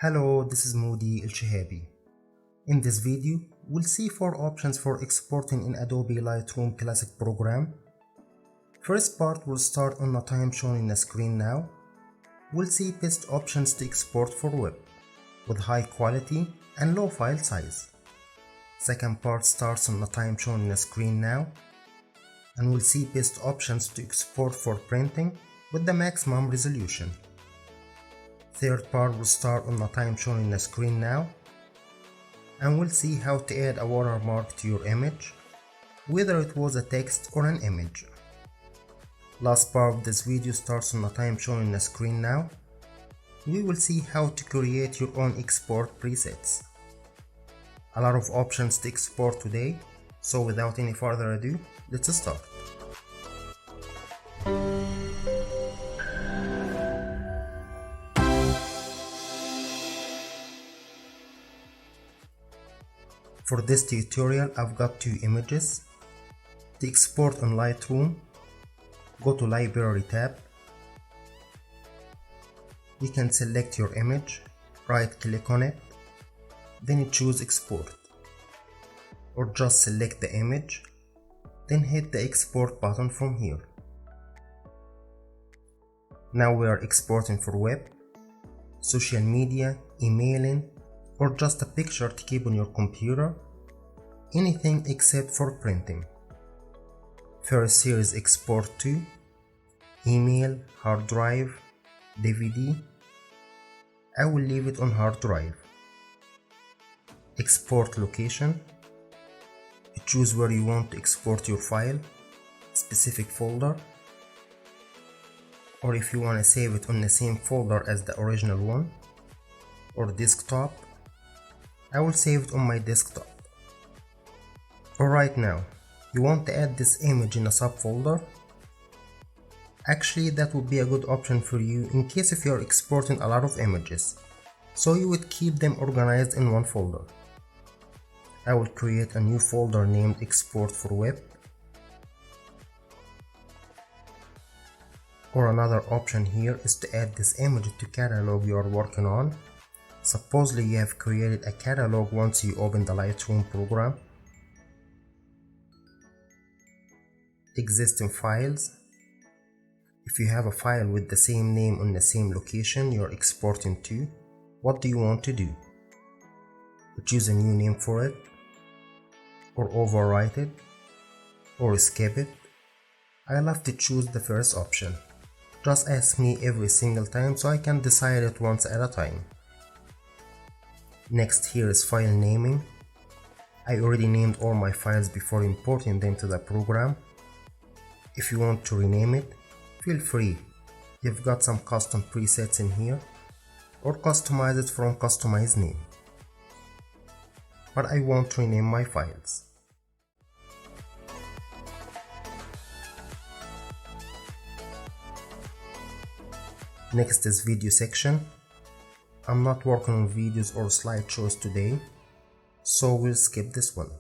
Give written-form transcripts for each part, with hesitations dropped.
Hello, this is muhammed.alshehaby. In this video, we'll see 4 options for exporting in Adobe Lightroom Classic program. First part will start on the time shown in the screen now. We'll see best options to export for web, with high quality and low file size. Second part starts on the time shown in the screen now, and we'll see best options to export for printing with the maximum resolution. Third part will start on the time shown in the screen now, and we'll see how to add a watermark to your image, whether it was a text or an image. Last part of this video starts on the time shown in the screen now. We will see how to create your own export presets. A lot of options to export today, so without any further ado, let's start. For this tutorial, I've got 2 images. To export on Lightroom, go to Library tab. You can select your image, right click on it, then choose Export. Or just select the image, then hit the Export button from here. Now we are exporting for web, social media, emailing, or just a picture to keep on your computer, anything except for printing. First here is export to email, hard drive, DVD. I will leave it on hard drive. Export location. Choose where you want to export your file, specific folder, or if you want to save it on the same folder as the original one, or desktop. I will save it on my desktop. Alright, now you want to add this image in a subfolder. Actually, that would be a good option for you in case if you are exporting a lot of images, so you would keep them organized in one folder. I will create a new folder named Export for Web. Or another option here is to add this image to catalog you are working on. Supposedly you have created a catalog once you open the Lightroom program. Existing files. If you have a file with the same name on the same location you are exporting to, what do you want to do? Choose a new name for it, or overwrite it, or skip it. I love to choose the first option. Just ask me every single time so I can decide it once at a time. Next here is file naming. I already named all my files before importing them to the program. If you want to rename it, feel free. You've got some custom presets in here, or customize it from customize name. But I won't rename my files. Next is video section. I'm not working on videos or slideshows today, so we'll skip this one.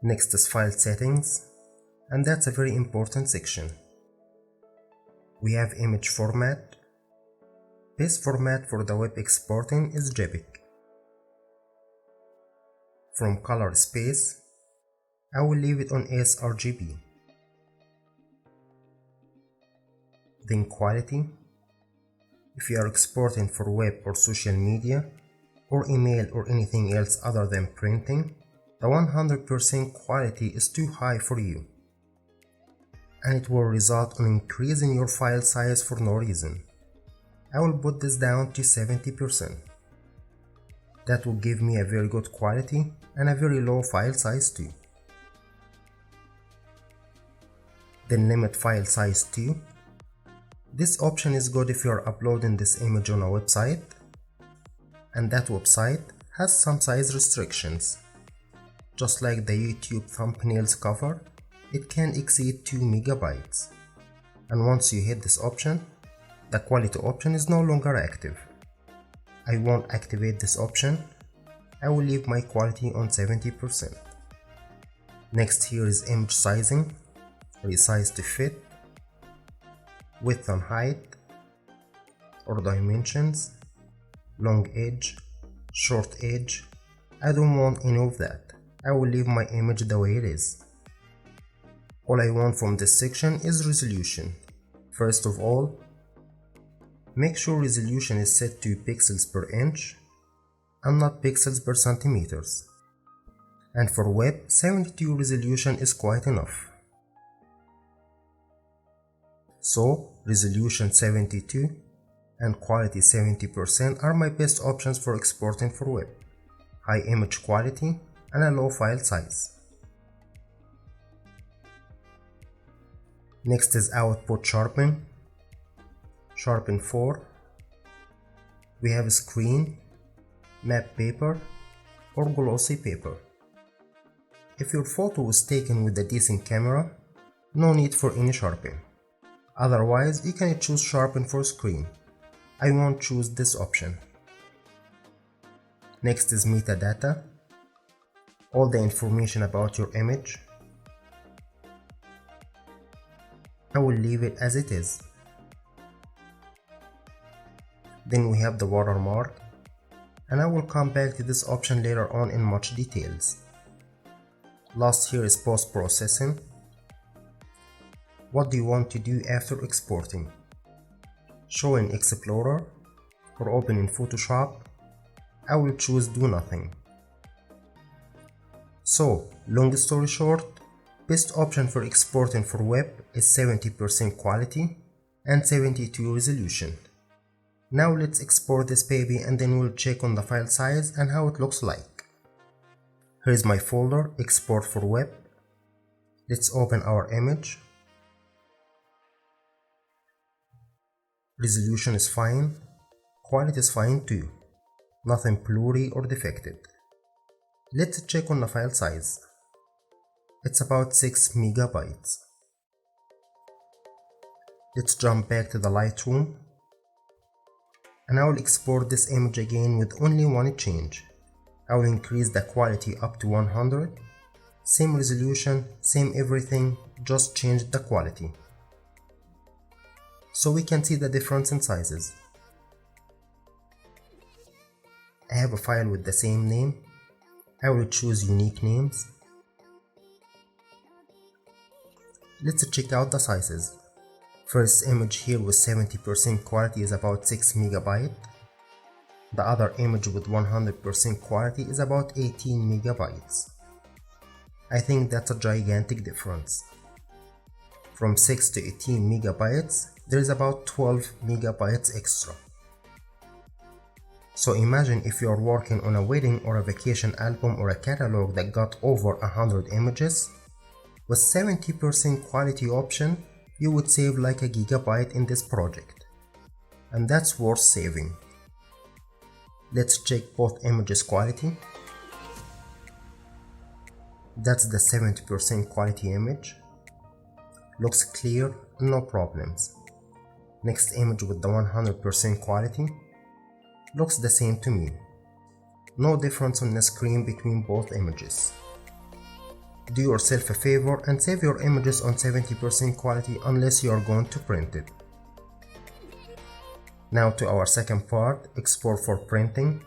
Next is file settings, and that's a very important section. We have image format. Best format for the web exporting is JPEG. From color space, I will leave it on sRGB. Then quality. If you are exporting for web or social media, or email or anything else other than printing, the 100% quality is too high for you, and it will result in increasing your file size for no reason. I will put this down to 70%. That will give me a very good quality and a very low file size too. Then limit file size to. This option is good if you are uploading this image on a website, and that website has some size restrictions. Just like the YouTube thumbnails cover, it can exceed 2 MB. And once you hit this option, the quality option is no longer active. I won't activate this option. I will leave my quality on 70%. Next here is image sizing. Resize to fit. Width and height, or dimensions, long edge, short edge. I don't want any of that. I will leave my image the way it is. All I want from this section is resolution. First of all, make sure resolution is set to pixels per inch and not pixels per centimeters. And for web, 72 resolution is quite enough. So, resolution 72 and quality 70% are my best options for exporting for web. High image quality and a low file size. Next is output sharpen. Sharpen 4. We have screen, map paper, or glossy paper. If your photo was taken with a decent camera, no need for any sharpen. Otherwise, you can choose sharpen for screen. I won't choose this option. Next is metadata. All the information about your image. I will leave it as it is. Then we have the watermark, and I will come back to this option later on in much details. Last here is post-processing. What do you want to do after exporting? Show in Explorer or open in Photoshop? I will choose do nothing. So, long story short, best option for exporting for web is 70% quality and 72 resolution. Now let's export this baby and then we'll check on the file size and how it looks like. Here's my folder, export for web. Let's open our image. Resolution is fine, quality is fine too, nothing blurry or defected. Let's check on the file size. It's about 6 megabytes. Let's jump back to the Lightroom, and I will export this image again with only one change. I will increase the quality up to 100, same resolution, same everything, just change the quality. So we can see the difference in sizes. I have a file with the same name. I will choose unique names. Let's check out the sizes. First image here with 70% quality is about 6 megabyte. The other image with 100% quality is about 18 megabytes. I think that's a gigantic difference. From 6 to 18 megabytes, there is about 12 megabytes extra. So imagine if you are working on a wedding or a vacation album or a catalog that got over 100 images. With 70% quality option, you would save like a gigabyte in this project. And that's worth saving. Let's check both images quality. That's the 70% quality image. Looks clear, no problems. Next image with the 100% quality. Looks the same to me. No difference on the screen between both images. Do yourself a favor and save your images on 70% quality unless you are going to print it. Now to our second part, export for printing.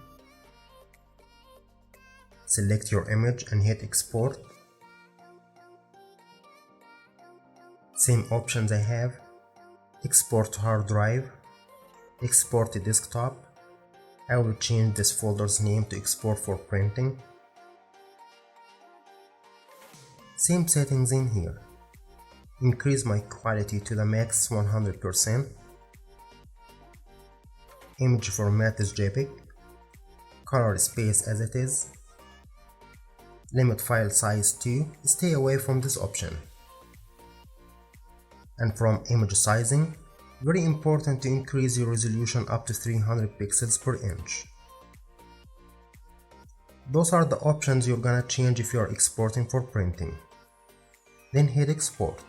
Select your image and hit export. Same options I have. Export to hard drive. Export to desktop. I will change this folder's name to export for printing. Same settings in here. Increase my quality to the max 100%. Image format is JPEG. Color space as it is. Limit file size to. Stay away from this option. And from image sizing, very important to increase your resolution up to 300 pixels per inch. Those are the options you're gonna change if you are exporting for printing. Then hit export.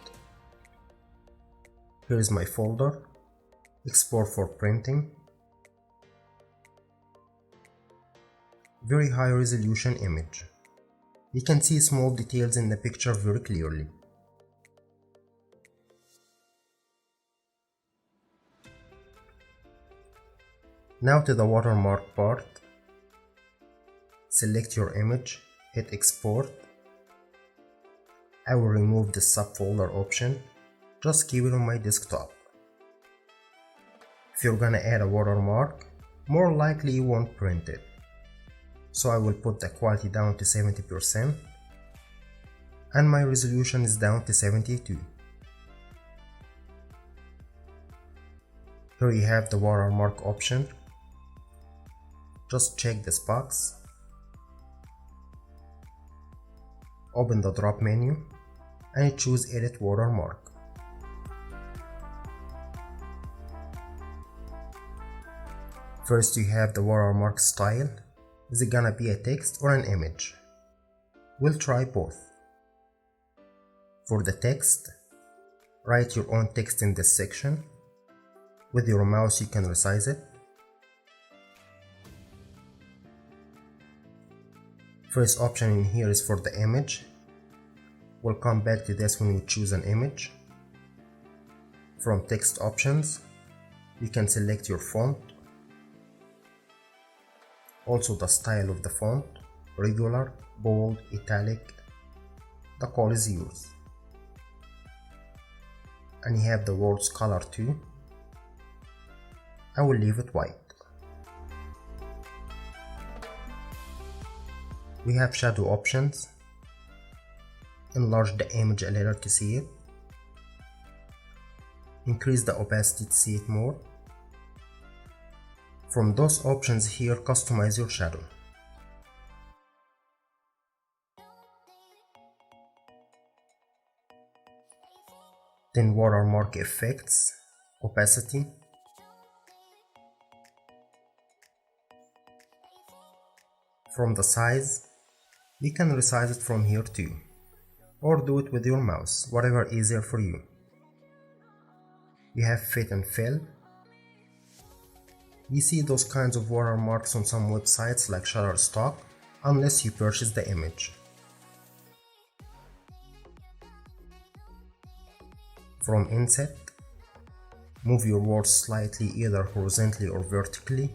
Here is my folder, export for printing. Very high resolution image. You can see small details in the picture very clearly. Now to the watermark part. Select your image, hit export. I will remove the subfolder option, just keep it on my desktop. If you're gonna add a watermark, more likely you won't print it. So I will put the quality down to 70% and my resolution is down to 72. Here you have the watermark option. Just check this box. Open the drop menu and choose Edit Watermark. First you have the watermark style. Is it gonna be a text or an image? We'll try both. For the text, write your own text in this section. With your mouse you can resize it. First option in here is for the image. We'll come back to this when we choose an image. From text options, you can select your font. Also the style of the font, regular, bold, italic. The call is yours. And you have the words color too. I will leave it white. We have shadow options. Enlarge the image a little to see it. Increase the opacity to see it more. From those options here, customize your shadow. Then watermark effects, opacity. From the size, you can resize it from here too, or do it with your mouse, whatever easier for you. You have fit and fill. You see those kinds of watermarks on some websites like Shutterstock, unless you purchase the image. From inset, move your words slightly either horizontally or vertically.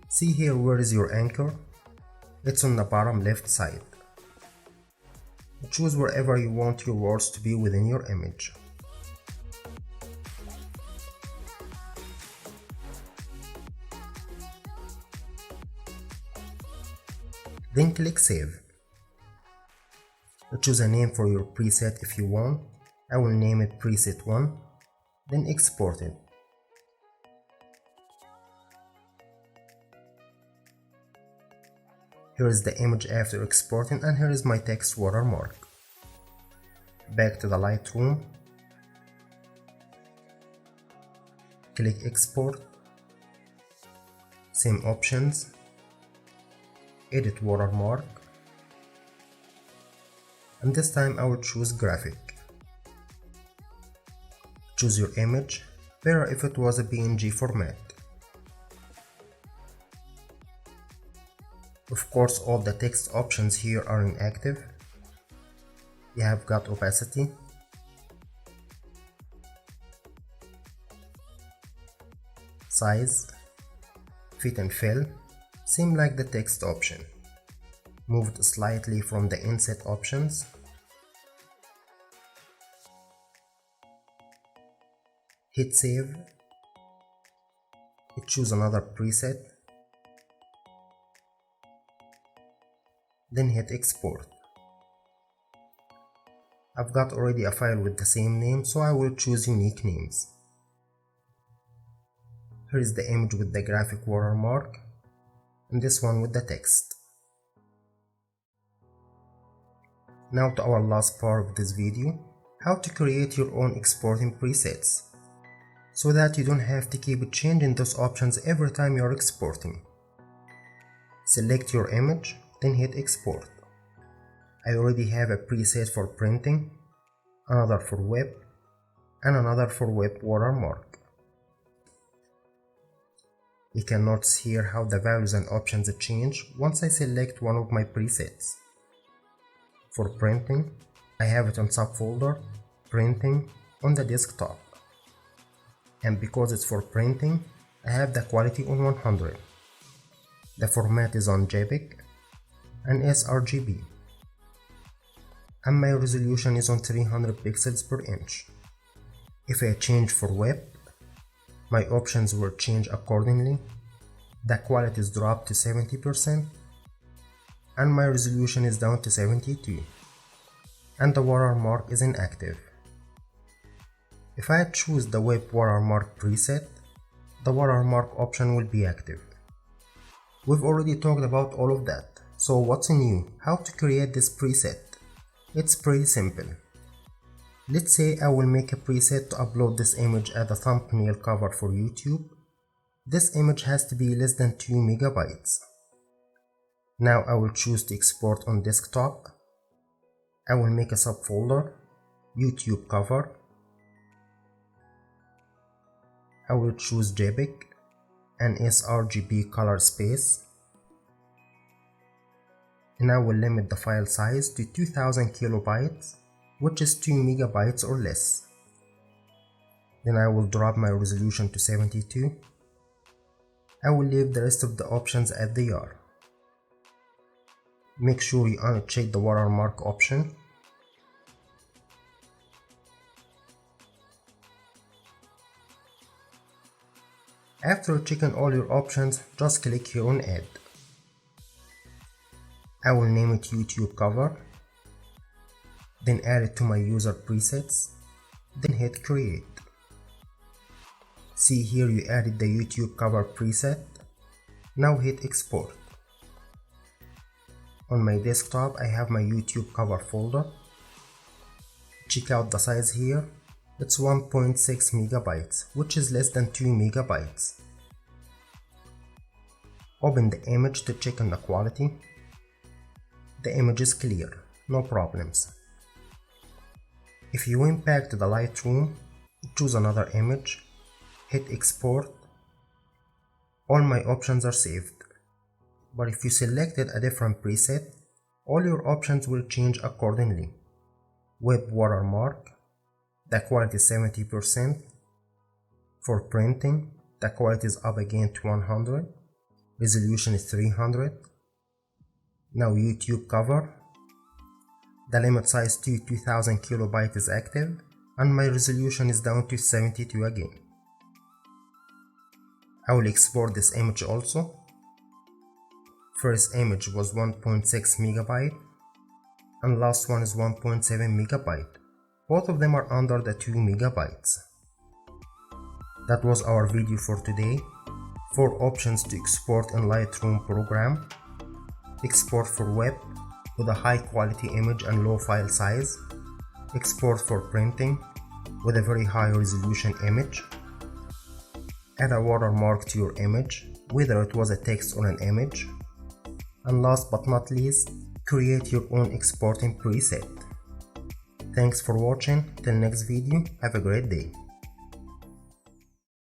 See here where is your anchor? It's on the bottom left side. Choose wherever you want your words to be within your image. Then click Save. Choose a name for your preset if you want. I will name it Preset 1. Then export it. Here is the image after exporting, and here is my text watermark. Back to the Lightroom. Click Export. Same options. Edit Watermark. And this time I will choose Graphic. Choose your image, better if it was a PNG format. Of course, all the text options here are inactive. You have got opacity, size, fit and fill, same like the text option. Moved slightly from the inset options. Hit save. Choose another preset. Then hit export. I've got already a file with the same name, so I will choose unique names. Here is the image with the graphic watermark, and this one with the text. Now to our last part of this video, how to create your own exporting presets, so that you don't have to keep changing those options every time you're exporting. Select your image, then hit export. I already have a preset for printing, another for web, and another for web watermark. You can notice here how the values and options change once I select one of my presets. For printing, I have it on subfolder, printing, on the desktop. And because it's for printing, I have the quality on 100. The format is on JPEG and sRGB. And my resolution is on 300 pixels per inch. If I change for web, my options will change accordingly. The quality is dropped to 70% and my resolution is down to 72, and the watermark is inactive. If I choose the web watermark preset, the watermark option will be active. We've already talked about all of that, so what's new? How to create this preset? It's pretty simple. Let's say I will make a preset to upload this image as a thumbnail cover for YouTube. This image has to be less than 2 megabytes. Now I will choose to export on desktop. I will make a subfolder, YouTube cover. I will choose JPEG and sRGB color space. And I will limit the file size to 2000 kilobytes, which is 2 megabytes or less. Then I will drop my resolution to 72. I will leave the rest of the options as they are. Make sure you uncheck the watermark option. After checking all your options, just click here on Add. I will name it YouTube cover, then add it to my user presets, then hit Create. See here you added the YouTube cover preset. Now hit Export. On my desktop I have my YouTube cover folder. Check out the size here. It's 1.6 megabytes, which is less than 2 megabytes. Open the image to check on the quality. The image is clear, no problems. If you went back to the Lightroom, choose another image, hit Export. All my options are saved. But if you selected a different preset, all your options will change accordingly. Web watermark, the quality is 70%. For printing, the quality is up again to 100. Resolution is 300. Now YouTube cover, the limit size to 2000 kilobytes is active, and my resolution is down to 72 again. I will export this image also. First image was 1.6 megabyte and last one is 1.7 megabyte. Both of them are under the 2 megabytes. That was our video for today. 4 options to export in Lightroom program. Export for web with a high quality image and low file size. Export for printing with a very high resolution image. Add a watermark to your image, whether it was a text or an image. And last but not least, create your own exporting preset. Thanks for watching. Till next video, have a great day.